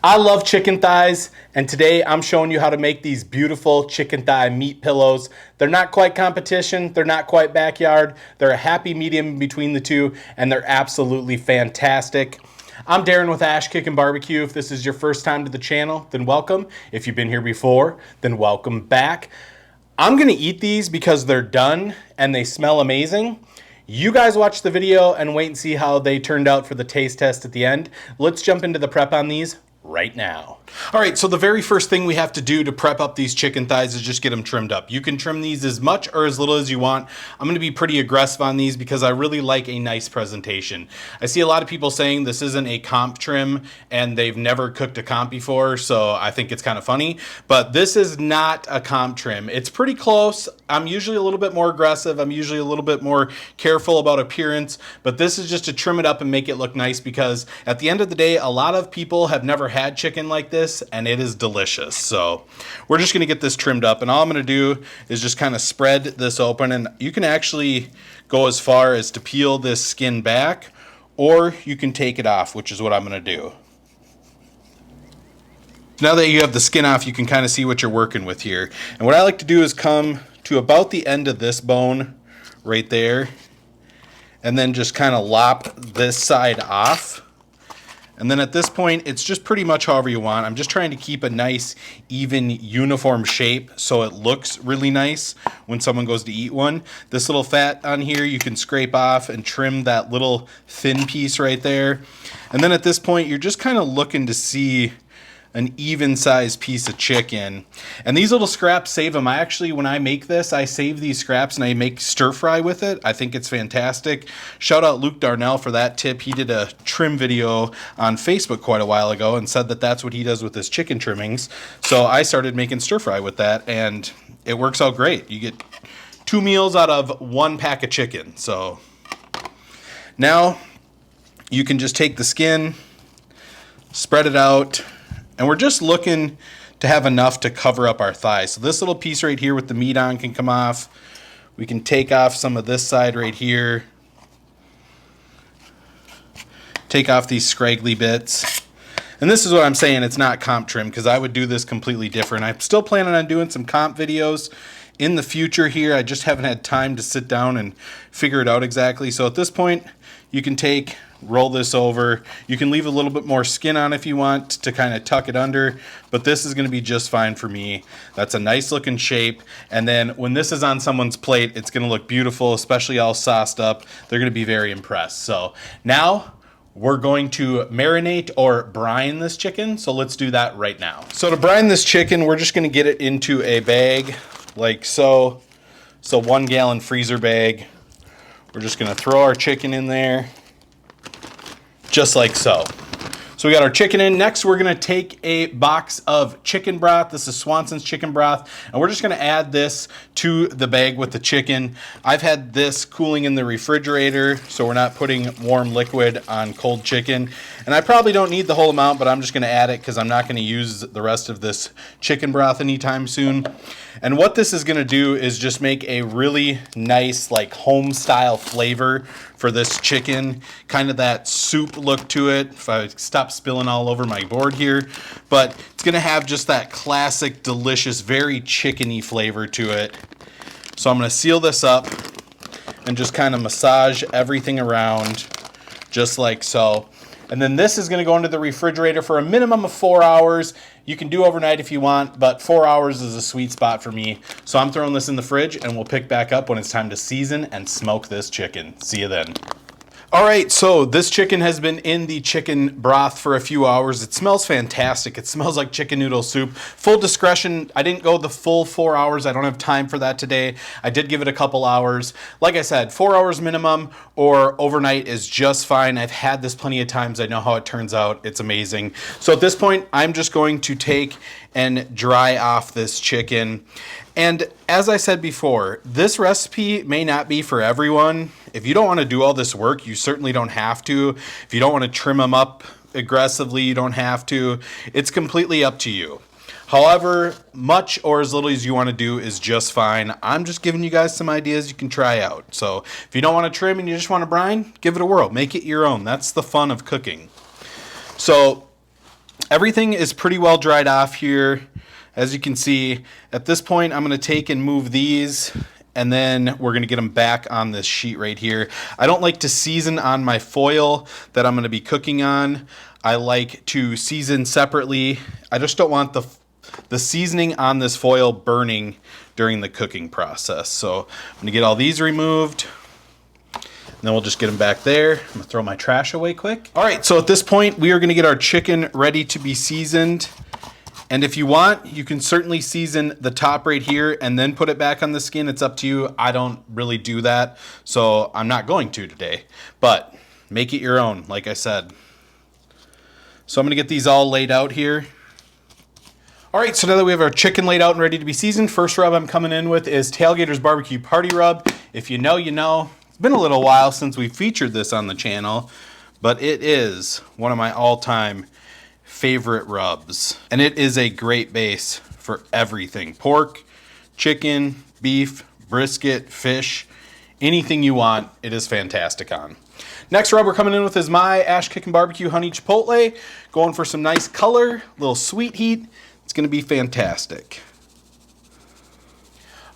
I love chicken thighs, and today I'm showing you how to make these beautiful chicken thigh meat pillows. They're not quite competition, they're not quite backyard, they're a happy medium between the two, and they're absolutely fantastic. I'm Darren with Ash Kickin BBQ. If this is your first time to the channel, then welcome. If you've been here before, then welcome back. I'm gonna eat these because they're done and they smell amazing. You guys watch the video and wait and see how they turned out for the taste test at the end. Let's jump into the prep on these right now. All right, so the very first thing we have to do to prep up these chicken thighs is just get them trimmed up. You can trim these as much or as little as you want. I'm gonna be pretty aggressive on these because I really like a nice presentation. I see a lot of people saying this isn't a comp trim and they've never cooked a comp before, so I think it's kind of funny, but this is not a comp trim. It's pretty close. I'm usually a little bit more aggressive. I'm usually a little bit more careful about appearance, but this is just to trim it up and make it look nice because at the end of the day, a lot of people have never had chicken like this and it is delicious. So we're just gonna get this trimmed up, and all I'm gonna do is just kind of spread this open, and you can actually go as far as to peel this skin back, or you can take it off, which is what I'm gonna do. Now that you have the skin off, you can kind of see what you're working with here. And what I like to do is come to about the end of this bone right there, and then just kind of lop this side off. And then at this point, it's just pretty much however you want. I'm just trying to keep a nice, even, uniform shape so it looks really nice when someone goes to eat one. This little fat on here, you can scrape off and trim that little thin piece right there. And then at this point, you're just kind of looking to see an even sized piece of chicken. And these little scraps save them. I actually, when I make this, I save these scraps and I make stir fry with it. I think it's fantastic. Shout out Luke Darnell for that tip. He did a trim video on Facebook quite a while ago and said that that's what he does with his chicken trimmings. So I started making stir fry with that, and it works out great. You get 2 meals out of 1 pack of chicken. So now you can just take the skin, spread it out, and we're just looking to have enough to cover up our thighs. So this little piece right here with the meat on can come off. We can take off some of this side right here. Take off these scraggly bits. And this is what I'm saying, it's not comp trim, because I would do this completely different. I'm still planning on doing some comp videos in the future here. I just haven't had time to sit down and figure it out exactly. So at this point, you can roll this over. You can leave a little bit more skin on if you want to kind of tuck it under, but this is gonna be just fine for me. That's a nice looking shape. And then when this is on someone's plate, it's gonna look beautiful, especially all sauced up. They're gonna be very impressed. So now we're going to marinate or brine this chicken. So let's do that right now. So to brine this chicken, we're just gonna get it into a bag like so. So 1 gallon freezer bag. We're just gonna throw our chicken in there, just like so. So we got our chicken in. Next, we're gonna take a box of chicken broth. This is Swanson's chicken broth, and we're just gonna add this to the bag with the chicken. I've had this cooling in the refrigerator, so we're not putting warm liquid on cold chicken. And I probably don't need the whole amount, but I'm just gonna add it because I'm not gonna use the rest of this chicken broth anytime soon. And what this is gonna do is just make a really nice, like, home style flavor for this chicken, kind of that soup look to it. If I stop spilling all over my board here, but it's gonna have just that classic, delicious, very chickeny flavor to it. So I'm gonna seal this up and just kind of massage everything around, just like so. And then this is gonna go into the refrigerator for a minimum of 4 hours. You can do overnight if you want, but 4 hours is a sweet spot for me. So I'm throwing this in the fridge, and we'll pick back up when it's time to season and smoke this chicken. See you then. All right, so this chicken has been in the chicken broth for a few hours. It smells fantastic. It smells like chicken noodle soup. Full discretion, I didn't go the full 4 hours. I don't have time for that today. I did give it a couple hours. Like I said, 4 hours minimum or overnight is just fine. I've had this plenty of times. I know how it turns out. It's amazing. So at this point, I'm just going to take and dry off this chicken. And as I said before, this recipe may not be for everyone. If you don't want to do all this work, you certainly don't have to. If you don't want to trim them up aggressively, you don't have to. It's completely up to you. However much or as little as you want to do is just fine. I'm just giving you guys some ideas you can try out. So if you don't want to trim and you just want to brine, give it a whirl. Make it your own. That's the fun of cooking. So Everything is pretty well dried off here. As you can see, at this point, I'm going to take and move these, and then we're going to get them back on this sheet right here. I don't like to season on my foil that I'm going to be cooking on. I like to season separately. I just don't want the seasoning on this foil burning during the cooking process. So I'm going to get all these removed. And then we'll just get them back there. I'm going to throw my trash away quick. All right, so at this point, we are going to get our chicken ready to be seasoned. And if you want, you can certainly season the top right here and then put it back on the skin. It's up to you. I don't really do that, so I'm not going to today. But make it your own, like I said. So I'm going to get these all laid out here. All right, so now that we have our chicken laid out and ready to be seasoned, first rub I'm coming in with is Tailgater's Barbecue Party Rub. If you know, you know. It's been a little while since we featured this on the channel, but it is one of my all-time favorite rubs, and it is a great base for everything: pork, chicken, beef, brisket, fish, anything you want. It is fantastic on. Next rub we're coming in with is my Ash Kickin BBQ Honey Chipotle. Going for some nice color, a little sweet heat. It's going to be fantastic.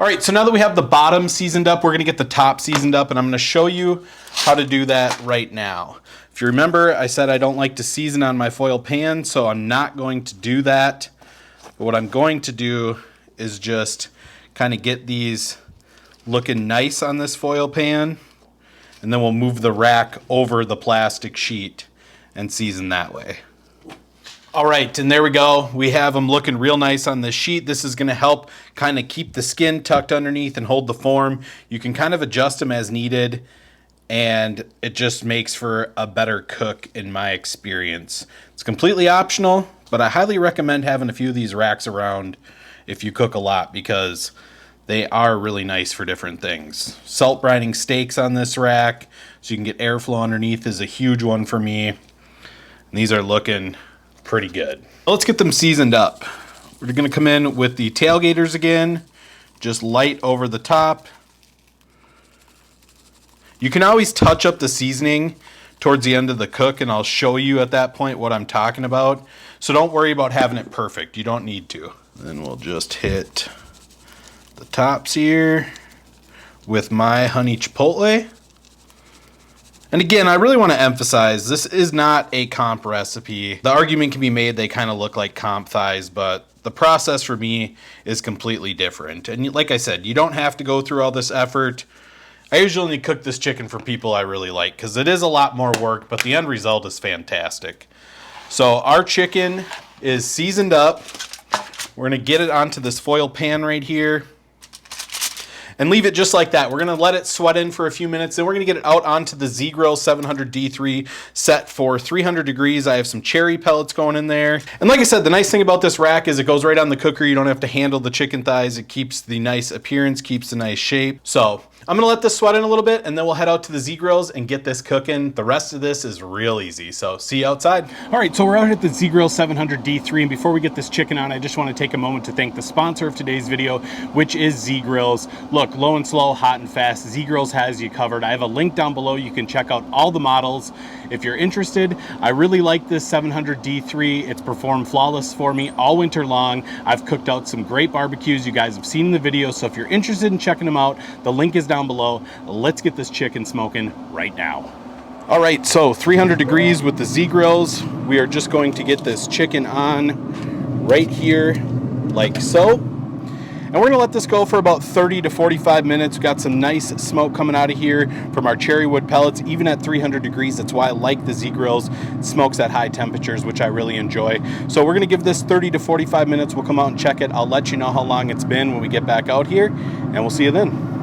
All right, so now that we have the bottom seasoned up, we're going to get the top seasoned up, and I'm going to show you how to do that right now. If you remember, I said I don't like to season on my foil pan, so I'm not going to do that. But what I'm going to do is just kind of get these looking nice on this foil pan, and then we'll move the rack over the plastic sheet and season that way. All right, and there we go. We have them looking real nice on this sheet. This is going to help kind of keep the skin tucked underneath and hold the form. You can kind of adjust them as needed, and it just makes for a better cook in my experience. It's completely optional, but I highly recommend having a few of these racks around if you cook a lot, because they are really nice for different things. Salt brining steaks on this rack so you can get airflow underneath is a huge one for me. And these are looking pretty good. Let's get them seasoned up. We're going to come in with the tailgaters again, just light over the top. You can always touch up the seasoning towards the end of the cook, and I'll show you at that point what I'm talking about. So don't worry about having it perfect. You don't need to. Then we'll just hit the tops here with my honey chipotle. And again, I really want to emphasize, this is not a comp recipe. The argument can be made they kind of look like comp thighs, but the process for me is completely different. And like I said, you don't have to go through all this effort. I usually only cook this chicken for people I really like, because it is a lot more work, but the end result is fantastic. So our chicken is seasoned up. We're going to get it onto this foil pan right here and leave it just like that. We're going to let it sweat in for a few minutes, then we're going to get it out onto the Z-Grill 700D3 set for 300 degrees. I have some cherry pellets going in there. And like I said, the nice thing about this rack is it goes right on the cooker. You don't have to handle the chicken thighs. It keeps the nice appearance, keeps the nice shape. So I'm going to let this sweat in a little bit, and then we'll head out to the Z-Grills and get this cooking. The rest of this is real easy, so see you outside. All right, so we're out at the Z-Grill 700D3, and before we get this chicken on, I just want to take a moment to thank the sponsor of today's video, which is Z-Grills. Look, low and slow, hot and fast, Z-Grills has you covered. I have a link down below. You can check out all the models if you're interested. I really like this 700D3. It's performed flawless for me all winter long. I've cooked out some great barbecues you guys have seen in the video, so if you're interested in checking them out, the link is down below. Let's get this chicken smoking right now. All right, so 300 degrees with the Z-Grills. We are just going to get this chicken on right here, like so. And we're gonna let this go for about 30 to 45 minutes. We've got some nice smoke coming out of here from our cherry wood pellets, even at 300 degrees. That's why I like the Z-Grills. It smokes at high temperatures, which I really enjoy. So we're gonna give this 30 to 45 minutes. We'll come out and check it. I'll let you know how long it's been when we get back out here, and we'll see you then.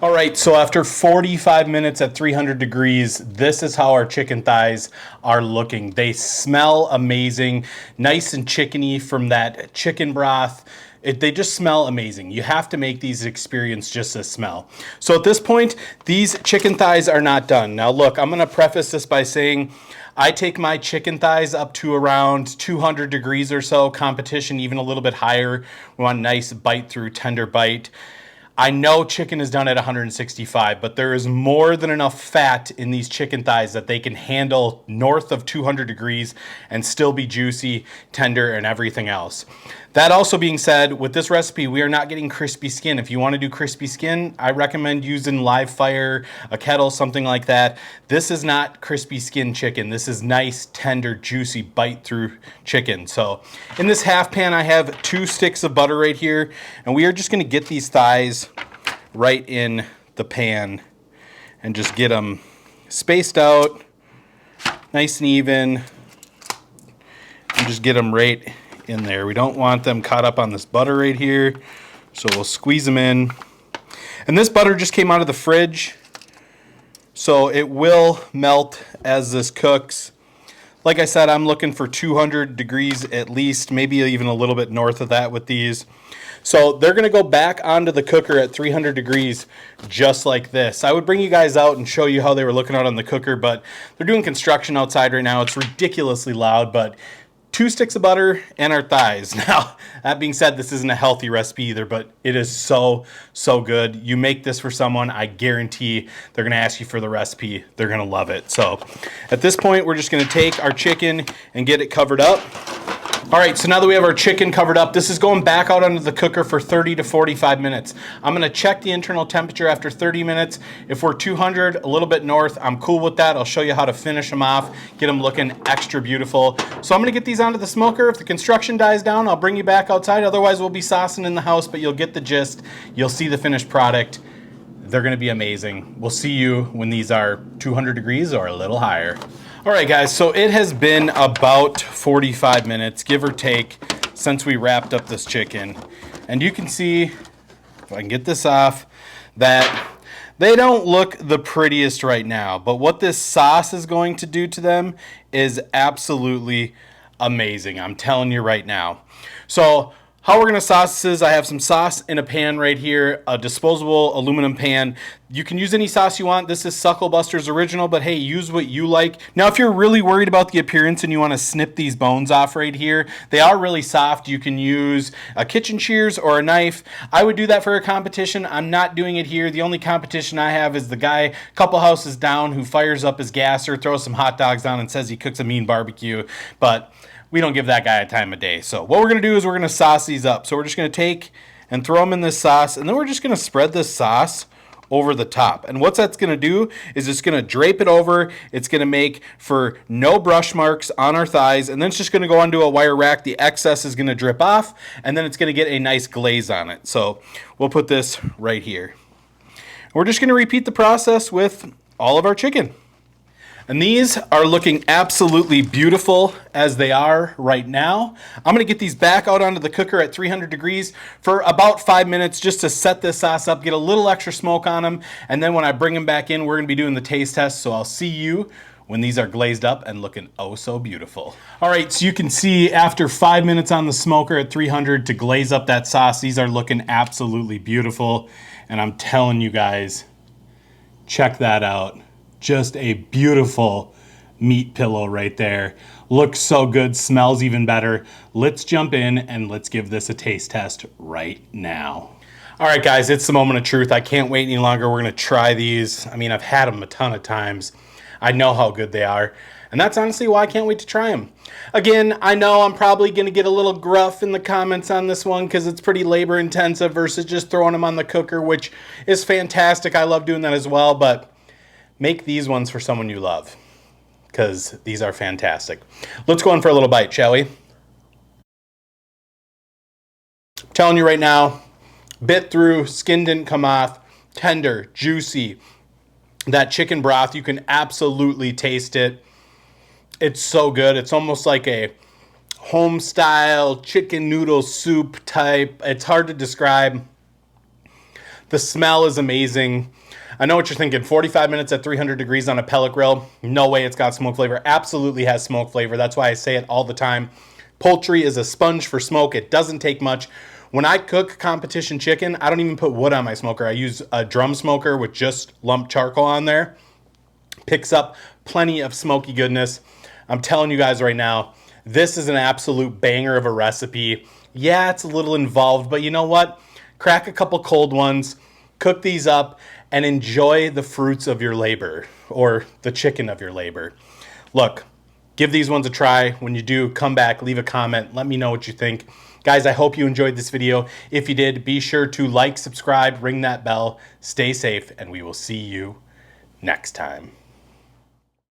All right, so after 45 minutes at 300 degrees, this is how our chicken thighs are looking. They smell amazing, nice and chickeny from that chicken broth. They just smell amazing. You have to make these experience just the smell. So at this point, these chicken thighs are not done. Now look, I'm gonna preface this by saying, I take my chicken thighs up to around 200 degrees or so, competition even a little bit higher. We want a nice bite through, tender bite. I know chicken is done at 165, but there is more than enough fat in these chicken thighs that they can handle north of 200 degrees and still be juicy, tender, and everything else. That also being said, with this recipe, we are not getting crispy skin. If you want to do crispy skin, I recommend using live fire, a kettle, something like that. This is not crispy skin chicken. This is nice, tender, juicy, bite through chicken. So in this half pan, I have 2 sticks of butter right here, and we are just going to get these thighs right in the pan and just get them spaced out, nice and even, and just get them right in there. We don't want them caught up on this butter right here, so we'll squeeze them in. And this butter just came out of the fridge, so it will melt as this cooks. Like I said, I'm looking for 200 degrees at least, maybe even a little bit north of that with these. So they're going to go back onto the cooker at 300 degrees just like this. I would bring you guys out and show you how they were looking out on the cooker, but they're doing construction outside right now. It's ridiculously loud, but 2 sticks of butter and our thighs. Now, that being said, this isn't a healthy recipe either, but it is so, so good. You make this for someone, I guarantee they're gonna ask you for the recipe. They're gonna love it. So at this point, we're just gonna take our chicken and get it covered up. All right, so now that we have our chicken covered up, this is going back out under the cooker for 30 to 45 minutes. I'm gonna check the internal temperature after 30 minutes. If we're 200, a little bit north, I'm cool with that. I'll show you how to finish them off, get them looking extra beautiful. So I'm gonna get these onto the smoker. If the construction dies down, I'll bring you back outside. Otherwise, we'll be saucing in the house, but you'll get the gist. You'll see the finished product. They're gonna be amazing. We'll see you when these are 200 degrees or a little higher. All right, guys, so it has been about 45 minutes, give or take, since we wrapped up this chicken. And you can see, if I can get this off, that they don't look the prettiest right now. But what this sauce is going to do to them is absolutely amazing. I'm telling you right now. So how we're gonna sauce this is, I have some sauce in a pan right here, a disposable aluminum pan. You can use any sauce you want. This is Sucklebuster's original, but hey, use what you like. Now, if you're really worried about the appearance and you wanna snip these bones off right here, they are really soft. You can use a kitchen shears or a knife. I would do that for a competition. I'm not doing it here. The only competition I have is the guy a couple houses down who fires up his gasser, throws some hot dogs on and says he cooks a mean barbecue, but we don't give that guy a time of day. So what we're gonna do is we're gonna sauce these up. So we're just gonna take and throw them in this sauce, and then we're just gonna spread this sauce over the top. And what that's gonna do is it's gonna drape it over. It's gonna make for no brush marks on our thighs, and then it's just gonna go onto a wire rack. The excess is gonna drip off, and then it's gonna get a nice glaze on it. So we'll put this right here. We're just gonna repeat the process with all of our chicken. And these are looking absolutely beautiful as they are right now. I'm gonna get these back out onto the cooker at 300 degrees for about 5 minutes just to set this sauce up, get a little extra smoke on them. And then when I bring them back in, we're gonna be doing the taste test. So I'll see you when these are glazed up and looking oh so beautiful. All right, so you can see after 5 minutes on the smoker at 300 to glaze up that sauce, these are looking absolutely beautiful. And I'm telling you guys, check that out. Just a beautiful meat pillow right there. Looks so good, smells even better. Let's jump in and let's give this a taste test right now. All right, guys, it's the moment of truth. I can't wait any longer. We're gonna try these. I mean, I've had them a ton of times. I know how good they are. And that's honestly why I can't wait to try them. Again, I know I'm probably gonna get a little gruff in the comments on this one because it's pretty labor intensive versus just throwing them on the cooker, which is fantastic. I love doing that as well, but make these ones for someone you love because these are fantastic. Let's go in for a little bite, shall we? I'm telling you right now, bit through, skin didn't come off, tender, juicy. That chicken broth, you can absolutely taste it. It's so good. It's almost like a home style chicken noodle soup type. It's hard to describe. The smell is amazing. I know what you're thinking, 45 minutes at 300 degrees on a pellet grill. No way it's got smoke flavor. Absolutely has smoke flavor. That's why I say it all the time. Poultry is a sponge for smoke. It doesn't take much. When I cook competition chicken, I don't even put wood on my smoker. I use a drum smoker with just lumped charcoal on there. Picks up plenty of smoky goodness. I'm telling you guys right now, this is an absolute banger of a recipe. Yeah, it's a little involved, but you know what? crack a couple cold ones, cook these up, and enjoy the fruits of your labor, or the chicken of your labor. Look, give these ones a try. When you do, come back, leave a comment, let me know what you think. Guys, I hope you enjoyed this video. If you did, be sure to like, subscribe, ring that bell, stay safe, and we will see you next time.